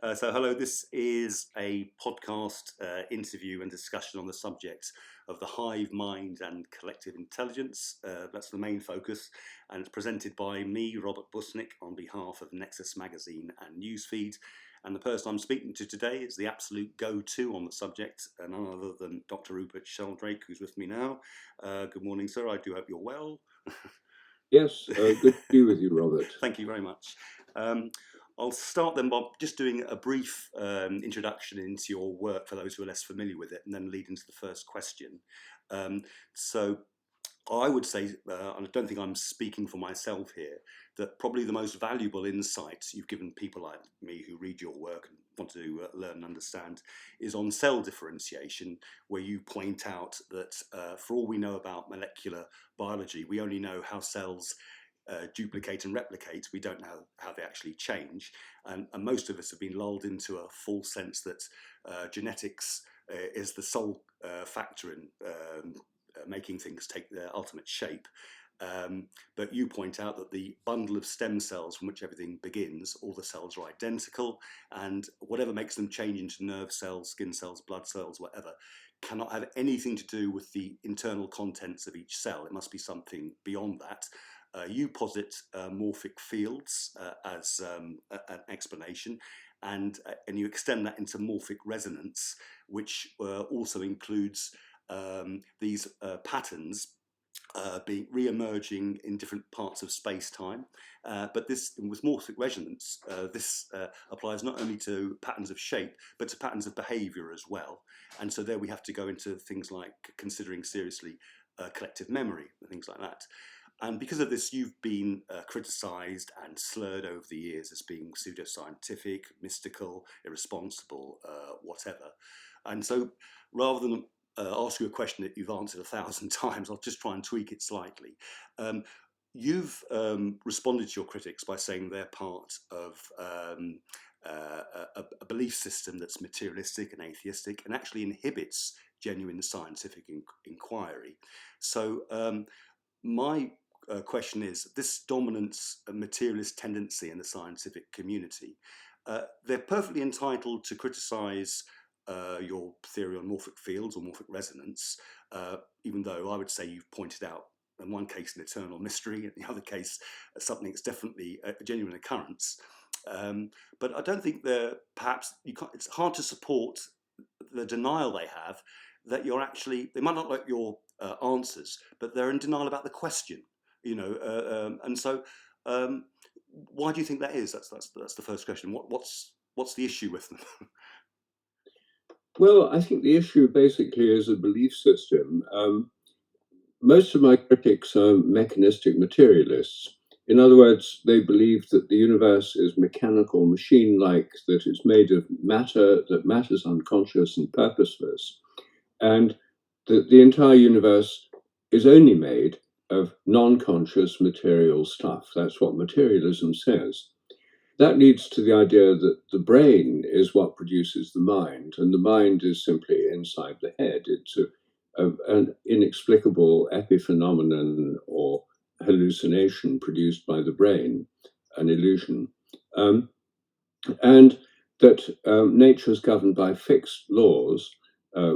Hello, this is a podcast interview and discussion on the subject of the hive mind and collective intelligence. That's the main focus, and it's presented by me, Robert Boucnik, on behalf of Nexus Magazine and Newsfeed. And the person I'm speaking to today is the absolute go-to on the subject, none other than Dr. Rupert Sheldrake, who's with me now. Good morning, sir. I do hope you're well. Yes, good to be with you, Robert. Thank you very much. I'll start then by just doing a brief introduction into your work for those who are less familiar with it, and then lead into the first question. So I would say, and I don't think I'm speaking for myself here, that probably the most valuable insights you've given people like me who read your work and want to learn and understand is on cell differentiation, where you point out that for all we know about molecular biology, we only know how cells duplicate and replicate. We don't know how they actually change, and most of us have been lulled into a false sense that genetics is the sole factor in making things take their ultimate shape. But you point out that the bundle of stem cells from which everything begins, all the cells are identical, and whatever makes them change into nerve cells, skin cells, blood cells, whatever, cannot have anything to do with the internal contents of each cell. It must be something beyond that. You posit morphic fields as an explanation, and you extend that into morphic resonance, which also includes these patterns being re-emerging in different parts of space-time. But this, with morphic resonance, this applies not only to patterns of shape, but to patterns of behavior as well. And so there we have to go into things like considering seriously collective memory and things like that. And because of this, you've been criticised and slurred over the years as being pseudoscientific, mystical, irresponsible, whatever. And so rather than ask you a question that you've answered 1,000 times, I'll just try and tweak it slightly. You've responded to your critics by saying they're part of a belief system that's materialistic and atheistic and actually inhibits genuine scientific inquiry. So my question is, this dominant materialist tendency in the scientific community, they're perfectly entitled to criticise your theory on morphic fields or morphic resonance, even though I would say you've pointed out in one case an eternal mystery, in the other case something that's definitely a genuine occurrence. But I don't think it's hard to support the denial they have that you're actually, they might not like your answers, but they're in denial about the question, and so why do you think that is? That's the first question. What's the issue with them? Well, I think the issue basically is a belief system. Most of my critics are mechanistic materialists. In other words, they believe that the universe is mechanical, machine-like, that it's made of matter, that matter is unconscious and purposeless, and that the entire universe is only made of non-conscious material stuff. That's what materialism says. That leads to the idea that the brain is what produces the mind, and the mind is simply inside the head. It's an inexplicable epiphenomenon or hallucination produced by the brain, an illusion, and that nature is governed by fixed laws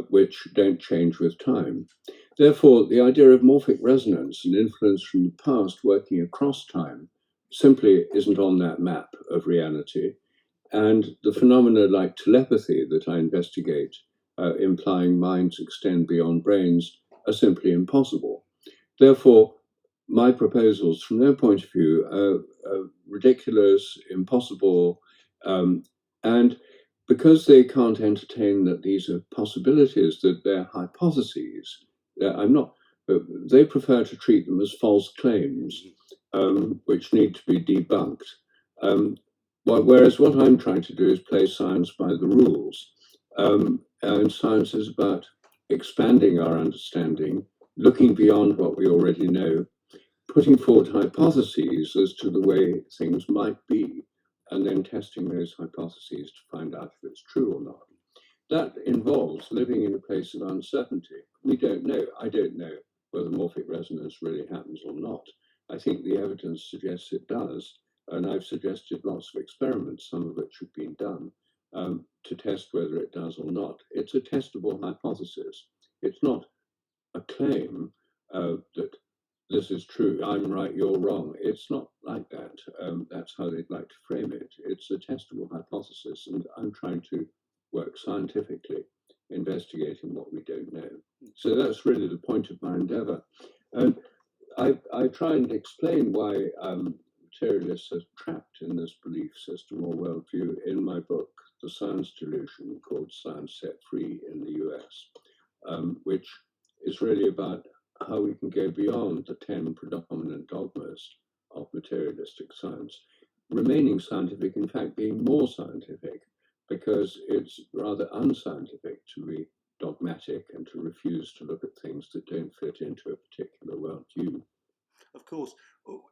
which don't change with time. Therefore, the idea of morphic resonance and influence from the past working across time simply isn't on that map of reality. And the phenomena like telepathy that I investigate, implying minds extend beyond brains, are simply impossible. Therefore, my proposals, from their point of view, are ridiculous, impossible, and because they can't entertain that these are possibilities, that they're hypotheses, they prefer to treat them as false claims, which need to be debunked. Whereas what I'm trying to do is play science by the rules. And science is about expanding our understanding, looking beyond what we already know, putting forward hypotheses as to the way things might be, and then testing those hypotheses to find out if it's true or not. That involves living in a place of uncertainty. We don't know. I don't know whether morphic resonance really happens or not. I think the evidence suggests it does, and I've suggested lots of experiments, some of which have been done, to test whether it does or not. It's a testable hypothesis. It's not a claim that this is true, I'm right, you're wrong. It's not like that. That's how they'd like to frame it. It's a testable hypothesis, and I'm trying to work scientifically, investigating what we don't know. So that's really the point of my endeavor. And I try and explain why materialists are trapped in this belief system or worldview in my book, The Science Delusion, called Science Set Free in the US, which is really about how we can go beyond the 10 predominant dogmas of materialistic science, remaining scientific, in fact, being more scientific, because it's rather unscientific to be dogmatic and to refuse to look at things that don't fit into a particular worldview. Of course,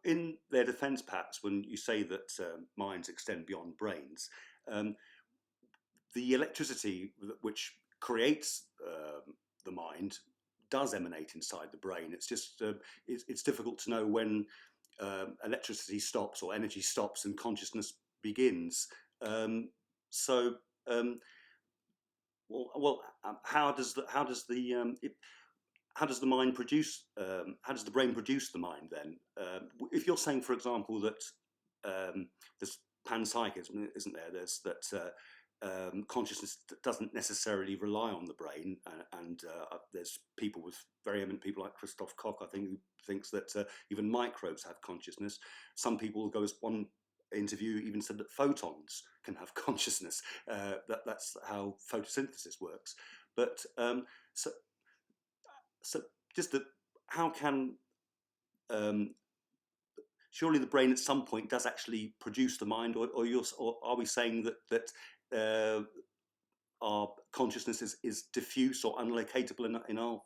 in their defence, perhaps, when you say that minds extend beyond brains, the electricity which creates the mind does emanate inside the brain. It's just it's difficult to know when electricity stops or energy stops and consciousness begins. How does the mind produce? How does the brain produce the mind then? If you're saying, for example, that there's panpsychism, isn't there? There's that consciousness doesn't necessarily rely on the brain, and there's people with very eminent people like Christoph Koch, I think, who thinks that even microbes have consciousness. Some people go as one interview even said that photons can have consciousness. That's how photosynthesis works. But so just that, how can surely the brain at some point does actually produce the mind, or are we saying that our consciousness is diffuse or unlocatable in our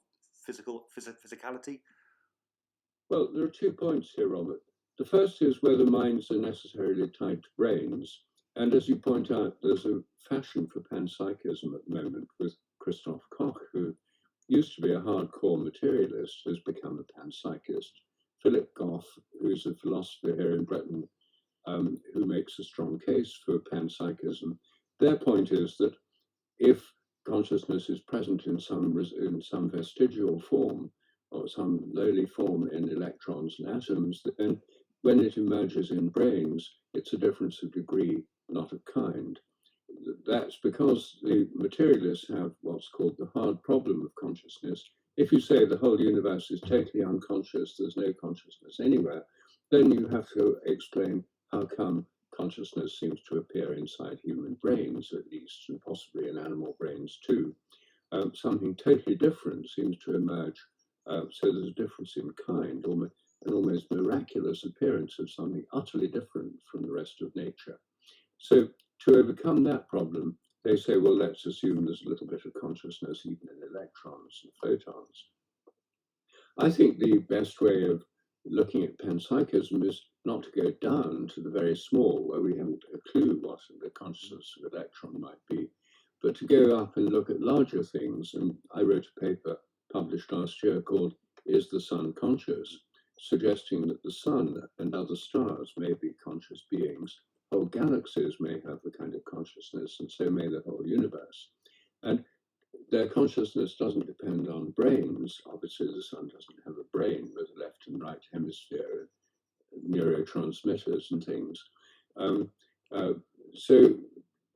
physicality? Well, there are 2 points here, Robert. The first is whether minds are necessarily tied to brains. And as you point out, there's a fashion for panpsychism at the moment with Christoph Koch, who used to be a hardcore materialist, has become a panpsychist. Philip Goff, who's a philosopher here in Britain, who makes a strong case for panpsychism. Their point is that if consciousness is present in some vestigial form, or some lowly form in electrons and atoms, then when it emerges in brains, it's a difference of degree, not of kind. That's because the materialists have what's called the hard problem of consciousness. If you say the whole universe is totally unconscious, there's no consciousness anywhere, then you have to explain how come consciousness seems to appear inside human brains, at least, and possibly in animal brains too. Something totally different seems to emerge. So there's a difference in kind, an almost miraculous appearance of something utterly different from the rest of nature. So to overcome that problem, they say, well, let's assume there's a little bit of consciousness even in electrons and photons. I think the best way of looking at panpsychism is not to go down to the very small, where we haven't a clue what the consciousness of an electron might be, but to go up and look at larger things. And I wrote a paper published last year called Is the Sun Conscious?, suggesting that the sun and other stars may be conscious beings. Whole galaxies may have a kind of consciousness, and so may the whole universe. And their consciousness doesn't depend on brains. Obviously, the sun doesn't have a brain with a left and right hemisphere, neurotransmitters and things. So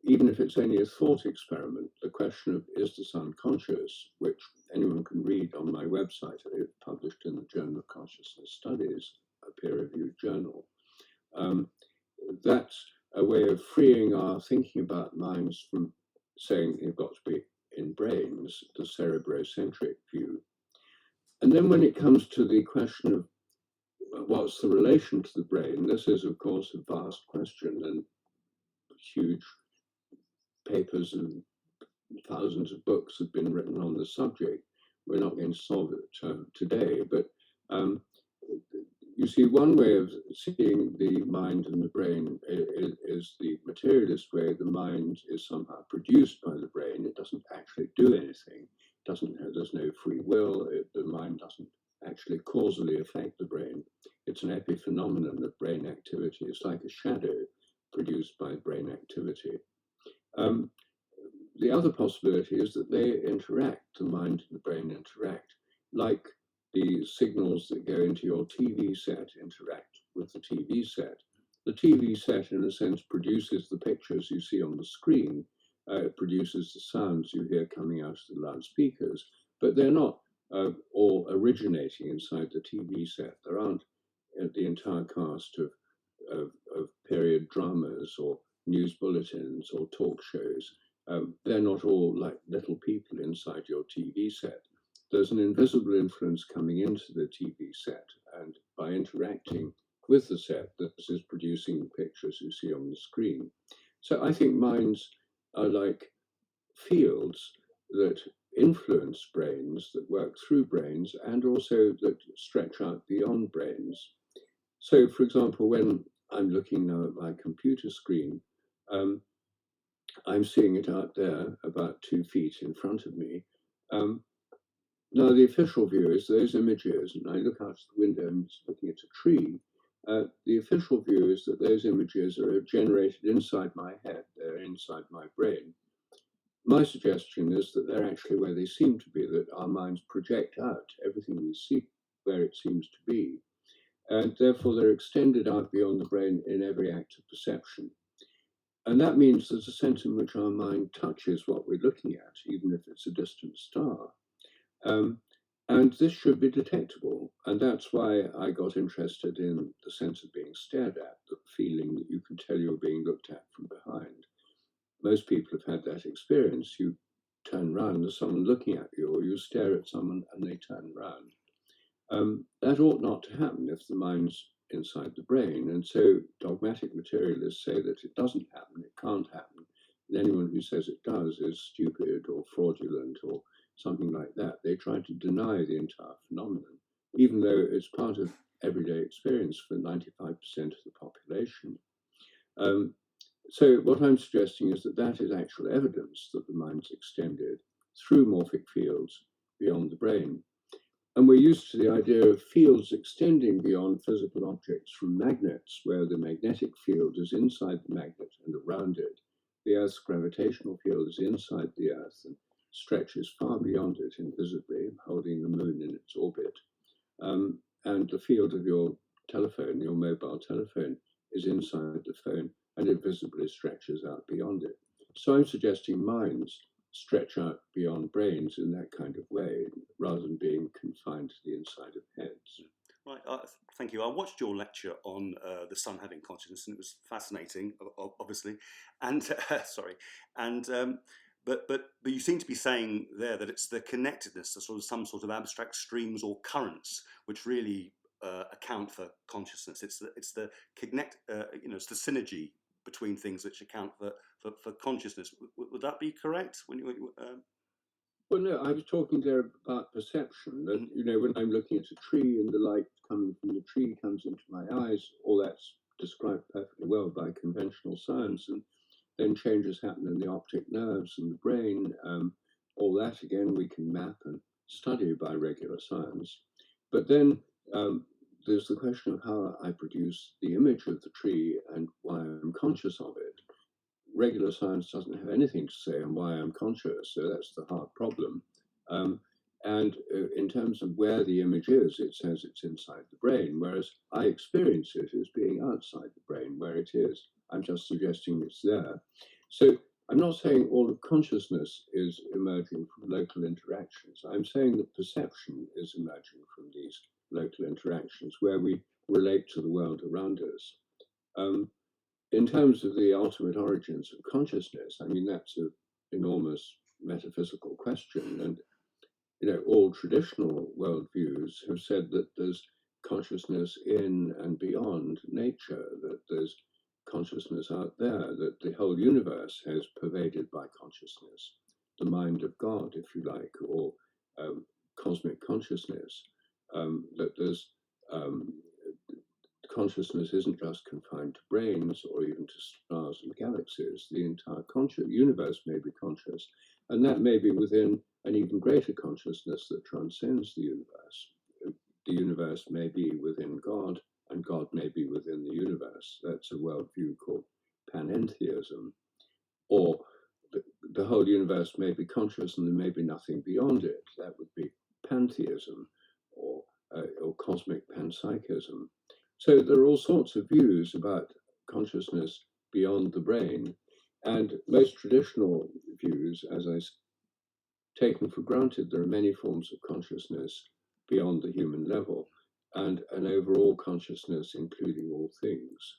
even if it's only a thought experiment, the question of is the sun conscious, which anyone can read on my website, it's published in the Journal of Consciousness Studies, a peer-reviewed journal. That's a way of freeing our thinking about minds from saying you've got to be in brains, the cerebrocentric view. And then when it comes to the question of what's the relation to the brain, this is, of course, a vast question, and huge papers and thousands of books have been written on the subject. We're not going to solve it today, but you see, one way of seeing the mind and the brain is the materialist way. The mind is somehow produced by the brain. It doesn't actually do anything. There's no free will. The mind doesn't actually causally affect the brain. It's an epiphenomenon of brain activity. It's like a shadow produced by brain activity. the other possibility is that they interact, the mind and the brain interact, like the signals that go into your TV set interact with the TV set. The TV set, in a sense, produces the pictures you see on the screen. It produces the sounds you hear coming out of the loudspeakers, but they're not all originating inside the TV set. There aren't the entire cast of period dramas or news bulletins or talk shows. They're not all like little people inside your TV set. There's an invisible influence coming into the TV set, and by interacting with the set, this is producing the pictures you see on the screen. So I think minds are like fields that influence brains, that work through brains, and also that stretch out beyond brains. So, for example, when I'm looking now at my computer screen, I'm seeing it out there about 2 feet in front of me. Now, the official view is those images, and I look out the window and looking at a tree. The official view is that those images are generated inside my head, they're inside my brain. My suggestion is that they're actually where they seem to be, that our minds project out everything we see where it seems to be. And therefore, they're extended out beyond the brain in every act of perception. And that means there's a sense in which our mind touches what we're looking at, even if it's a distant star. And this should be detectable. And that's why I got interested in the sense of being stared at, the feeling that you can tell you're being looked at from behind. Most people have had that experience. You turn around, there's someone looking at you, or you stare at someone and they turn around. That ought not to happen if the mind's inside the brain. And so dogmatic materialists say that it doesn't happen, it can't happen. And anyone who says it does is stupid or fraudulent or something like that. They try to deny the entire phenomenon, even though it's part of everyday experience for 95% of the population. So what I'm suggesting is that that is actual evidence that the mind's extended through morphic fields beyond the brain. And we're used to the idea of fields extending beyond physical objects from magnets, where the magnetic field is inside the magnet and around it. The Earth's gravitational field is inside the Earth and stretches far beyond it invisibly, holding the moon in its orbit. And the field of your telephone, your mobile telephone, is inside the phone and it visibly stretches out beyond it. So I'm suggesting minds stretch out beyond brains in that kind of way, rather than being confined to the inside of heads. Right, thank you. I watched your lecture on the sun having consciousness, and it was fascinating, obviously. And but you seem to be saying there that it's the connectedness, the sort of some sort of abstract streams or currents, which really account for consciousness. It's the it's the synergy between things which account for consciousness. Would that be correct? Well, no, I was talking there about perception. That when I'm looking at a tree and the light coming from the tree comes into my eyes, all that's described perfectly well by conventional science, and then changes happen in the optic nerves and the brain. All that again we can map and study by regular science. But then there's the question of how I produce the image of the tree and why I'm conscious of it. Regular science doesn't have anything to say on why I'm conscious, so that's the hard problem. And in terms of where the image is, it says it's inside the brain, whereas I experience it as being outside the brain, where it is. I'm just suggesting it's there. So I'm not saying all of consciousness is emerging from local interactions. I'm saying that perception is emerging from these local interactions where we relate to the world around us. In terms of the ultimate origins of consciousness, I mean, that's an enormous metaphysical question. And, all traditional worldviews have said that there's consciousness in and beyond nature, that there's consciousness out there, that the whole universe is pervaded by consciousness, the mind of God, if you like, or cosmic consciousness, that there's consciousness isn't just confined to brains or even to stars and galaxies. The entire universe may be conscious, and that may be within an even greater consciousness that transcends the universe. The universe may be within God, and God may be within the universe. That's a worldview called panentheism. Or the the whole universe may be conscious and there may be nothing beyond it. That would be pantheism or cosmic panpsychism. So there are all sorts of views about consciousness beyond the brain, and most traditional views, as I taken for granted, there are many forms of consciousness beyond the human level, and an overall consciousness including all things.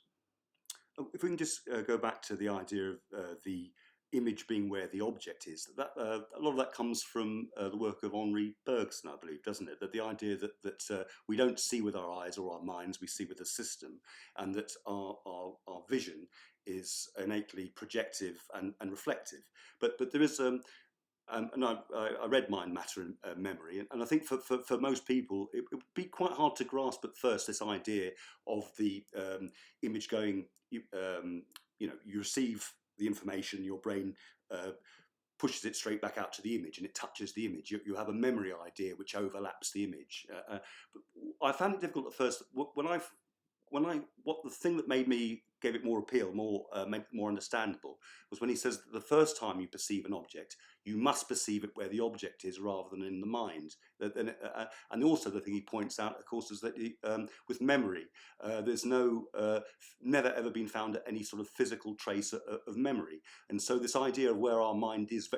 If we can just go back to the idea of the image being where the object is, that a lot of that comes from the work of Henri Bergson, I believe, doesn't it? That the idea that we don't see with our eyes or our minds, we see with the system, and that our vision is innately projective and reflective. But there is and I read Mind, Matter and Memory, and I think for most people it would be quite hard to grasp at first this idea of the image going, you receive the information, your brain pushes it straight back out to the image and it touches the image. You have a memory idea which overlaps the image. But I found it difficult at first. The thing that gave it more appeal, made it more understandable, was when he says that the first time you perceive an object, you must perceive it where the object is rather than in the mind. And also the thing he points out, of course, is that with memory, there's never ever been found any sort of physical trace of memory. And so this idea of where our mind is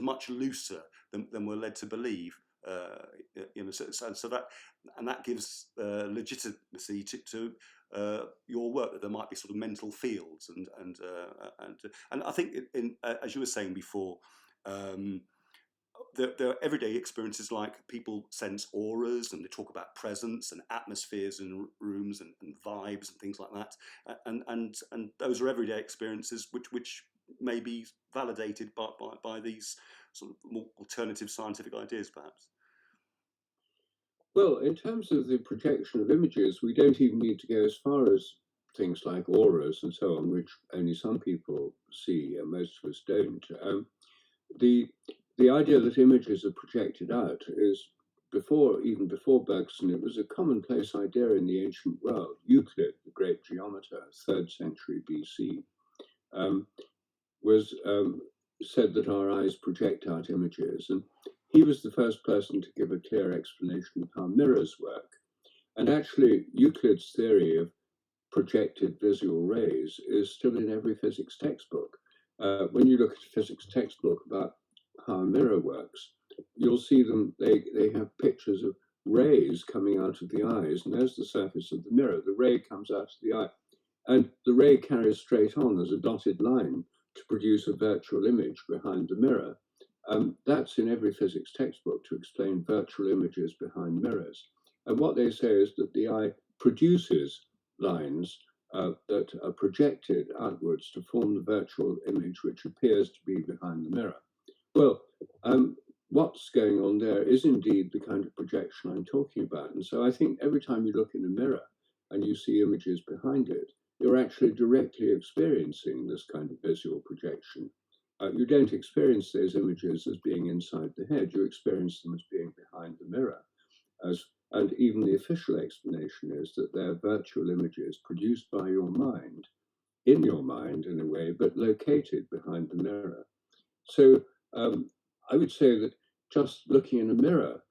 much looser than we're led to believe. So that gives legitimacy to your work, that there might be sort of mental fields and I think as you were saying before, there are everyday experiences, like people sense auras and they talk about presence and atmospheres in rooms and vibes and things like that, and those are everyday experiences which may be validated by these sort of more alternative scientific ideas, perhaps. Well, in terms of the projection of images, we don't even need to go as far as things like auras and so on, which only some people see and most of us don't. The idea that images are projected out is even before Bergson, it was a commonplace idea in the ancient world. Euclid, the great geometer, 3rd century BC, said that our eyes project out images, and he was the first person to give a clear explanation of how mirrors work. And actually, Euclid's theory of projected visual rays is still in every physics textbook. When you look at a physics textbook about how a mirror works, you'll see they have pictures of rays coming out of the eyes, and there's the surface of the mirror. The ray comes out of the eye, and the ray carries straight on as a dotted line to produce a virtual image behind the mirror. That's in every physics textbook to explain virtual images behind mirrors. And what they say is that the eye produces lines that are projected outwards to form the virtual image which appears to be behind the mirror. Well, what's going on there is indeed the kind of projection I'm talking about. And so I think every time you look in a mirror and you see images behind it, you're actually directly experiencing this kind of visual projection. You don't experience those images as being inside the head, you experience them as being behind the mirror. And even the official explanation is that they're virtual images produced by your mind, in your mind in a way, but located behind the mirror. So I would say that just looking in a mirror,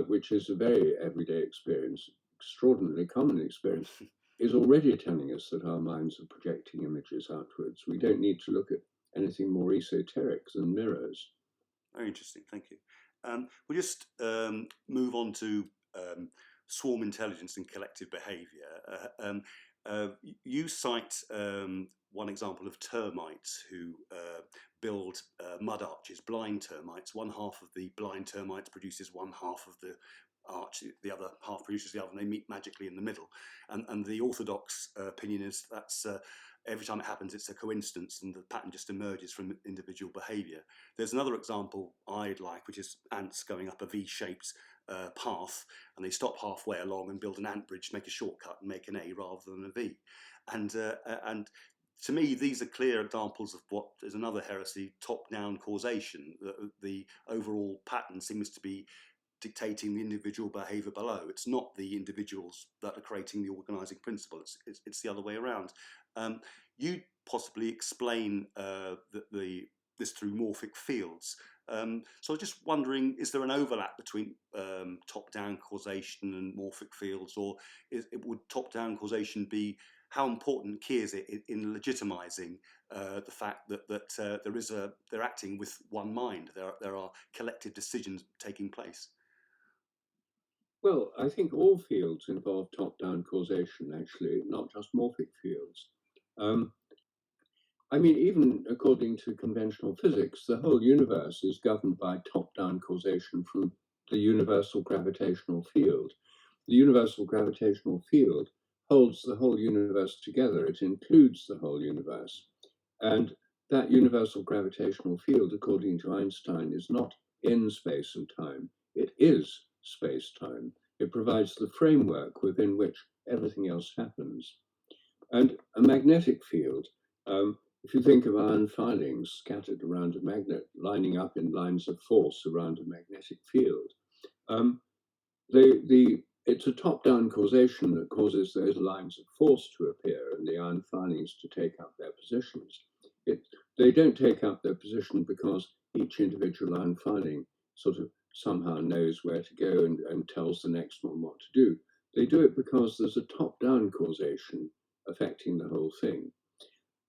which is a very everyday experience, extraordinarily common experience, is already telling us that our minds are projecting images outwards. We don't need to look at anything more esoteric than mirrors. Very interesting, thank you. We'll just move on to swarm intelligence and collective behaviour. You cite one example of termites who build mud arches, blind termites. One half of the blind termites produces one half of the arch, the other half produces the other, and they meet magically in the middle. And the orthodox opinion is that's every time it happens, it's a coincidence, and the pattern just emerges from individual behaviour. There's another example I'd like, which is ants going up a V-shaped path, and they stop halfway along and build an ant bridge, make a shortcut, and make an A rather than a V. And to me, these are clear examples of what is another heresy: top-down causation. The overall pattern seems to be dictating the individual behaviour below. It's not the individuals that are creating the organising principle. It's the other way around. You possibly explain the this through morphic fields. So I was just wondering, is there an overlap between top-down causation and morphic fields, or would top-down causation be, how important key is it in legitimizing the fact that they're acting with one mind, there are collective decisions taking place? Well, I think all fields involve top-down causation, actually, not just morphic fields. I mean, even according to conventional physics, the whole universe is governed by top-down causation from the universal gravitational field. The universal gravitational field holds the whole universe together. It includes the whole universe. And that universal gravitational field, according to Einstein, is not in space and time. It is space-time. It provides the framework within which everything else happens. And a magnetic field, if you think of iron filings scattered around a magnet, lining up in lines of force around a magnetic field, it's a top-down causation that causes those lines of force to appear and the iron filings to take up their positions. They don't take up their position because each individual iron filing sort of somehow knows where to go and tells the next one what to do. They do it because there's a top-down causation affecting the whole thing.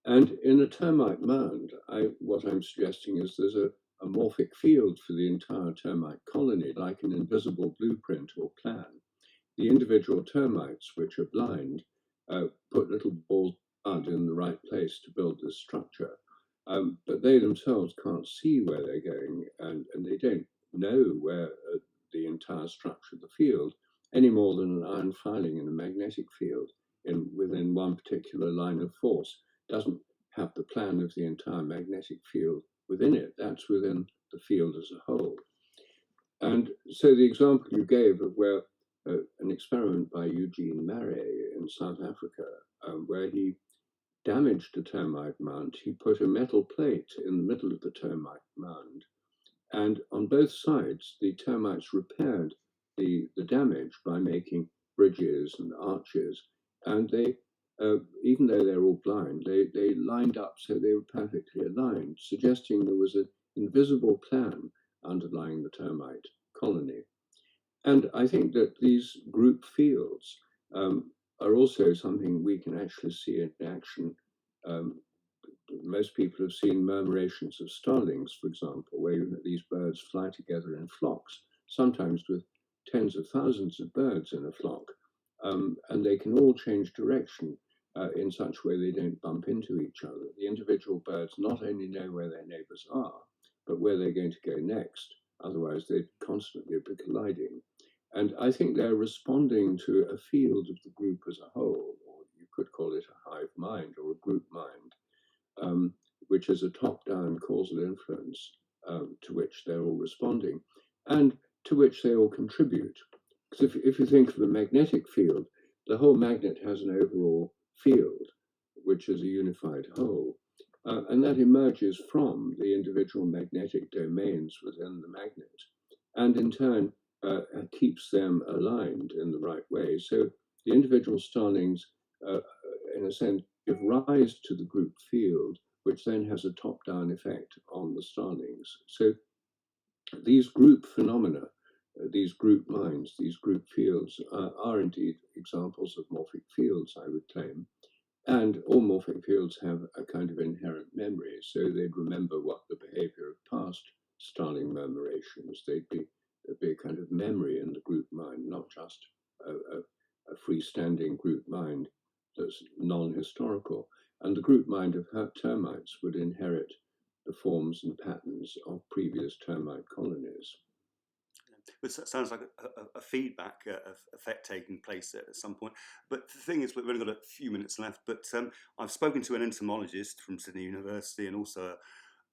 And in a termite mound, what I'm suggesting is there's a morphic field for the entire termite colony, like an invisible blueprint or plan. The individual termites, which are blind, put little balls of mud in the right place to build this structure. But they themselves can't see where they're going, and they don't know where the entire structure of the field, any more than an iron filing in a magnetic field within one particular line of force doesn't have the plan of the entire magnetic field within it. That's within the field as a whole. And so the example you gave of where an experiment by Eugene Marais in South Africa, where he damaged a termite mound, he put a metal plate in the middle of the termite mound, and on both sides, the termites repaired the damage by making bridges and arches, and they, even though they're all blind, they lined up so they were perfectly aligned, suggesting there was an invisible plan underlying the termite colony. And I think that these group fields are also something we can actually see in action. Most people have seen murmurations of starlings, for example, where these birds fly together in flocks, sometimes with tens of thousands of birds in a flock, and they can all change direction in such a way they don't bump into each other. The individual birds not only know where their neighbors are, but where they're going to go next. Otherwise, they'd constantly be colliding. And I think they're responding to a field of the group as a whole, or you could call it a hive mind or a group mind, which is a top-down causal influence to which they're all responding and to which they all contribute. Because if you think of a magnetic field, the whole magnet has an overall field, which is a unified whole. And that emerges from the individual magnetic domains within the magnet, and in turn keeps them aligned in the right way. So the individual starlings, in a sense, give rise to the group field, which then has a top-down effect on the starlings. So these group phenomena, these group minds, these group fields are indeed examples of morphic fields, I would claim. And all morphic fields have a kind of inherent memory, so they'd remember what the behavior of past starling murmurations. There'd be a kind of memory in the group mind, not just a freestanding group mind that's non-historical. And the group mind of termites would inherit the forms and patterns of previous termite colonies. It sounds like a feedback effect taking place at some point. But the thing is, we've only got a few minutes left, but I've spoken to an entomologist from Sydney University and also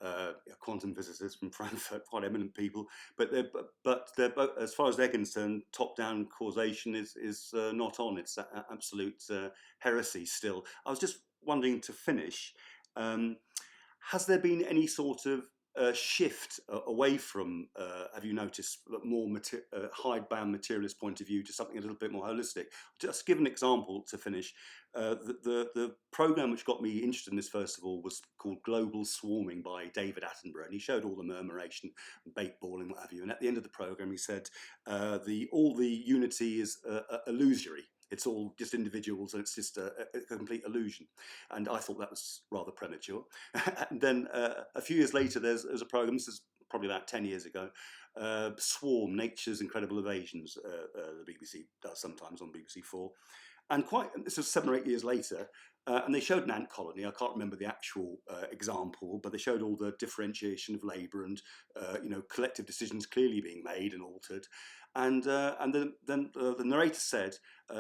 a quantum physicist from Frankfurt, quite eminent people. But they're both, as far as they're concerned, top-down causation is not on. It's absolute heresy still. I was just wondering, to finish, has there been any sort of shift away from, have you noticed, more hidebound materialist point of view to something a little bit more holistic? Just give an example to finish. The program which got me interested in this, first of all, was called Global Swarming by David Attenborough, and he showed all the murmuration, bait balling, what have you. And at the end of the program, he said, all the unity is illusory. It's all just individuals, and it's just a complete illusion. And I thought that was rather premature. And then a few years later, there's a program, this is probably about 10 years ago, Swarm, Nature's Incredible Evasions, the BBC does sometimes on BBC 4. And this was 7 or 8 years later, and they showed an ant colony. I can't remember the actual example, but they showed all the differentiation of labour and collective decisions clearly being made and altered. And then the narrator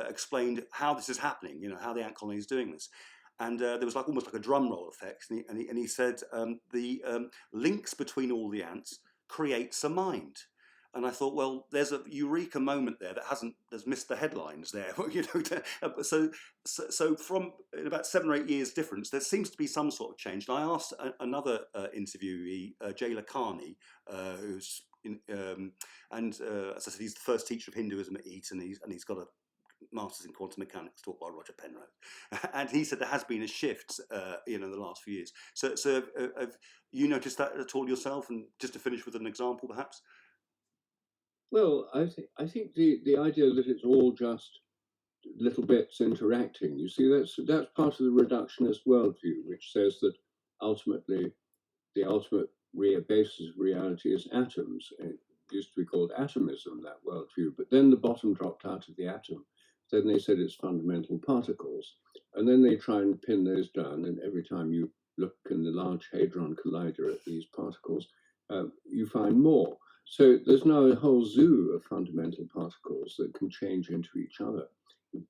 explained how this is happening, how the ant colony is doing this. And there was almost like a drum roll effect. And he said the links between all the ants creates a mind. And I thought, well, there's a eureka moment there that's missed the headlines there. So from about 7 or 8 years difference, there seems to be some sort of change. And I asked another interviewee, Jay Lakhani, who's as I said, he's the first teacher of Hinduism at Eton, and he's got a Masters in Quantum Mechanics taught by Roger Penrose, and he said there has been a shift, in the last few years. So have you noticed that at all yourself? And just to finish with an example, perhaps. Well, I think the idea that it's all just little bits interacting. You see, that's part of the reductionist worldview, which says that ultimately the ultimate basis of reality is atoms. It used to be called atomism, that worldview, but then the bottom dropped out of the atom. Then they said it's fundamental particles, and then they try and pin those down. And every time you look in the Large Hadron Collider at these particles, you find more. So there's now a whole zoo of fundamental particles that can change into each other.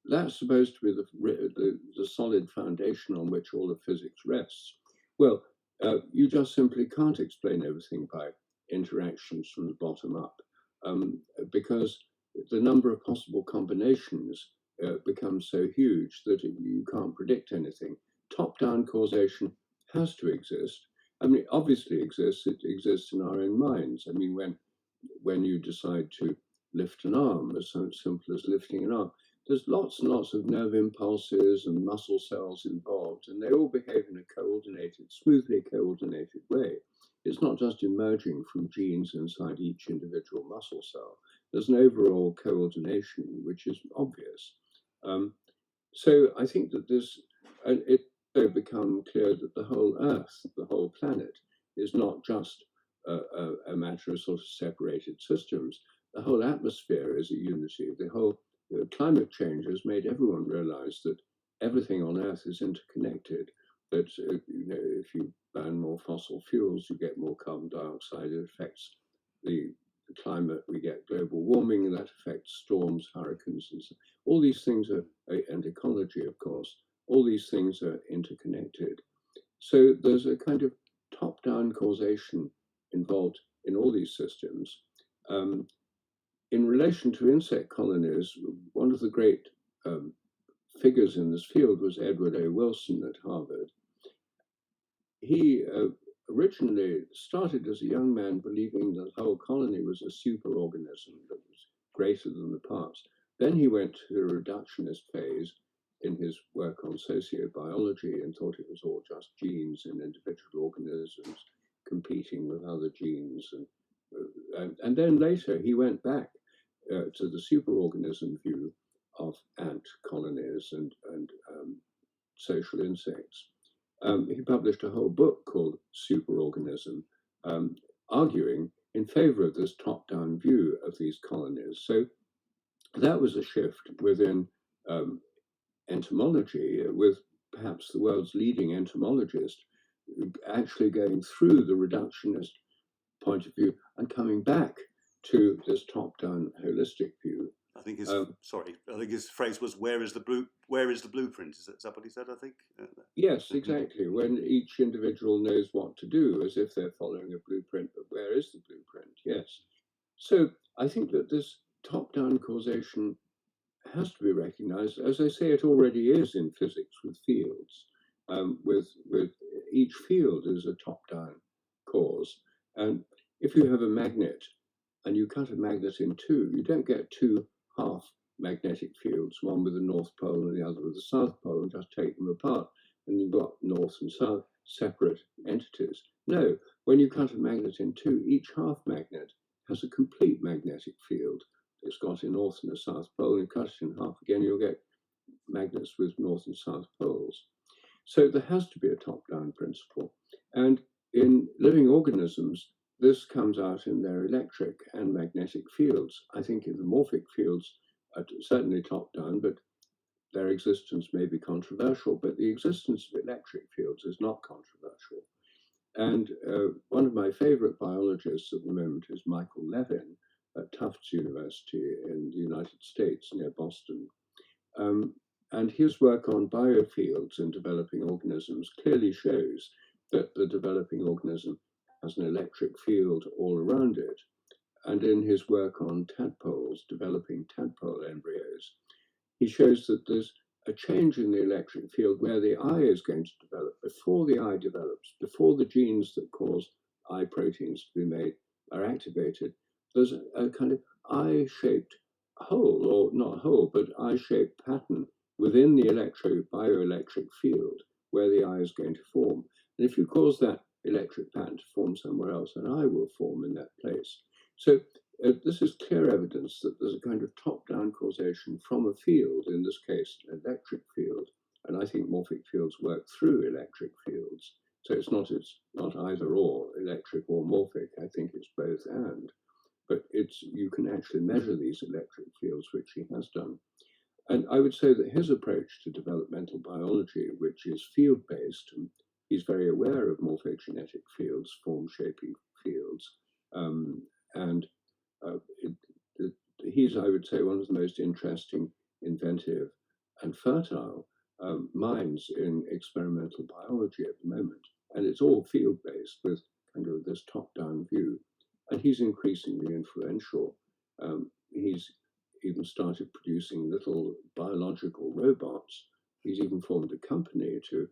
That's supposed to be the solid foundation on which all of physics rests. Well, you just simply can't explain everything by interactions from the bottom up, because the number of possible combinations becomes so huge that you can't predict anything. Top-down causation has to exist. I mean, it obviously exists. It exists in our own minds. I mean, when you decide to lift an arm, as simple as lifting an arm, there's lots and lots of nerve impulses and muscle cells involved, and they all behave in a smoothly coordinated way. It's not just emerging from genes inside each individual muscle cell. There's an overall coordination, which is obvious. So I think that it will become clear that the whole Earth, the whole planet, is not just a matter of sort of separated systems. The whole atmosphere is a unity. The whole climate change has made everyone realize that everything on Earth is interconnected. That if you burn more fossil fuels, you get more carbon dioxide. It affects the climate. We get global warming, and that affects storms, hurricanes, and so. All these things and ecology, of course. All these things are interconnected. So there's a kind of top-down causation involved in all these systems. In relation to insect colonies, one of the great figures in this field was Edward A. Wilson at Harvard. He originally started as a young man believing that the whole colony was a superorganism that was greater than the parts. Then he went to the reductionist phase in his work on sociobiology and thought it was all just genes in individual organisms competing with other genes. And then later he went back to the superorganism view of ant colonies and social insects. He published a whole book called Superorganism, arguing in favor of this top-down view of these colonies. So that was a shift within entomology, with perhaps the world's leading entomologist actually going through the reductionist point of view and coming back to this top-down holistic view. I think his phrase was, where is the blueprint? Is that what he said, I think? Yes, exactly. When each individual knows what to do, as if they're following a blueprint, but where is the blueprint? Yes. So I think that this top-down causation has to be recognized. As I say, it already is in physics with fields. With each field is a top-down cause. And if you have a magnet and you cut a magnet in two, you don't get two half magnetic fields, one with the North Pole and the other with the South Pole, and just take them apart, and you've got North and South separate entities. No, when you cut a magnet in two, each half magnet has a complete magnetic field. It's got a North and a South Pole, and you cut it in half again, you'll get magnets with North and South poles. So there has to be a top-down principle. And in living organisms, this comes out in their electric and magnetic fields. I think in the morphic fields are certainly top-down, but their existence may be controversial, but the existence of electric fields is not controversial. And one of my favorite biologists at the moment is Michael Levin at Tufts University in the United States near Boston. And his work on biofields in developing organisms clearly shows that the developing organism has an electric field all around it. And in his work on tadpoles, developing tadpole embryos, he shows that there's a change in the electric field where the eye is going to develop. Before the eye develops, before the genes that cause eye proteins to be made are activated, there's a kind of eye-shaped hole, or not hole, but eye-shaped pattern within the bioelectric field where the eye is going to form. And if you cause that electric pattern to form somewhere else, an eye will form in that place. So this is clear evidence that there's a kind of top-down causation from a field, in this case, an electric field. And I think morphic fields work through electric fields. So it's not either or, electric or morphic. I think it's both and. But you can actually measure these electric fields, which he has done. And I would say that his approach to developmental biology, which is field-based, and he's very aware of morphogenetic fields, form-shaping fields, he's, I would say, one of the most interesting, inventive, and fertile minds in experimental biology at the moment. And it's all field-based with kind of this top-down view. And he's increasingly influential. He's even started producing little biological robots. He's even formed a company to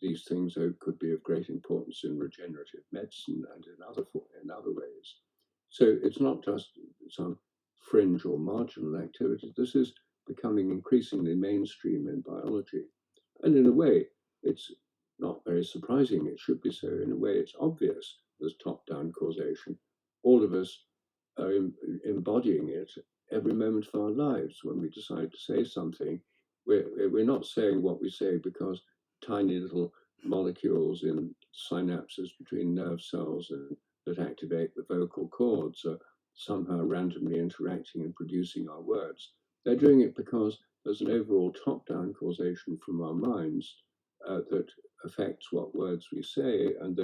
these things could be of great importance in regenerative medicine and in other ways. So it's not just some fringe or marginal activity. This is becoming increasingly mainstream in biology. And in a way, it's not very surprising. It should be so. In a way, it's obvious there's top-down causation. All of us are embodying it every moment of our lives. When we decide to say something, we're not saying what we say because tiny little molecules in synapses between nerve cells that activate the vocal cords are somehow randomly interacting and producing our words. They're doing it because there's an overall top-down causation from our minds that affects what words we say, and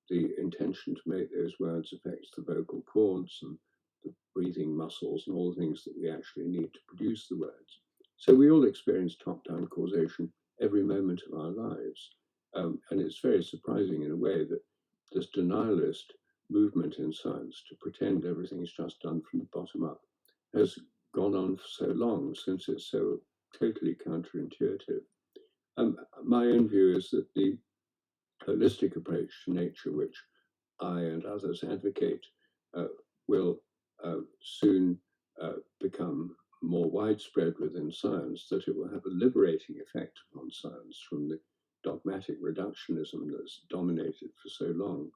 the intention to make those words affects the vocal cords and the breathing muscles and all the things that we actually need to produce the words. So we all experience top-down causation every moment of our lives. And it's very surprising in a way that this denialist movement in science to pretend everything's just done from the bottom up has gone on for so long, since it's so totally counterintuitive. My own view is that the holistic approach to nature, which I and others advocate, will soon become more widespread within science, that it will have a liberating effect upon science from the dogmatic reductionism that's dominated for so long.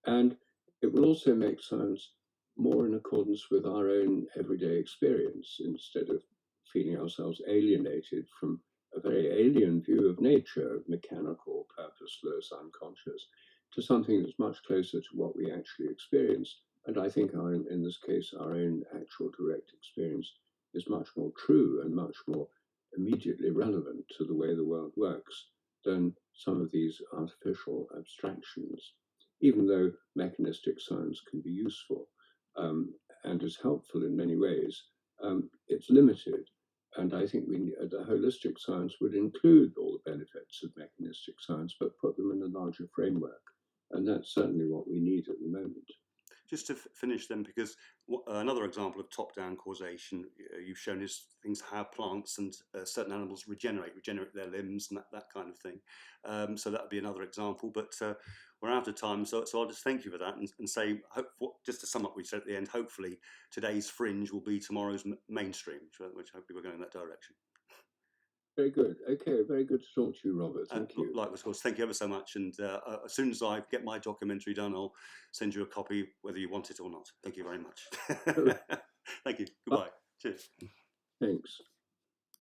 And it will also make science more in accordance with our own everyday experience, instead of feeling ourselves alienated from a very alien view of nature, mechanical, purposeless, unconscious, to something that's much closer to what we actually experience. And I think in this case, our own actual direct experience is much more true and much more immediately relevant to the way the world works than some of these artificial abstractions. Even though mechanistic science can be useful and is helpful in many ways, it's limited. And I think the holistic science would include all the benefits of mechanistic science, but put them in a larger framework. And that's certainly what we need at the moment. just to finish then, because another example of top-down causation you've shown is things how plants and certain animals regenerate their limbs and that kind of thing. So that would be another example, but we're out of time, so I'll just thank you for that and say, just to sum up what we said at the end, hopefully today's fringe will be tomorrow's mainstream, which hopefully we're going in that direction. Very good. Okay, very good to talk to you, Robert. Thank you. Likewise, of course. Thank you ever so much. And as soon as I get my documentary done, I'll send you a copy, whether you want it or not. Thank you very much. Thank you. Goodbye. Cheers. Thanks.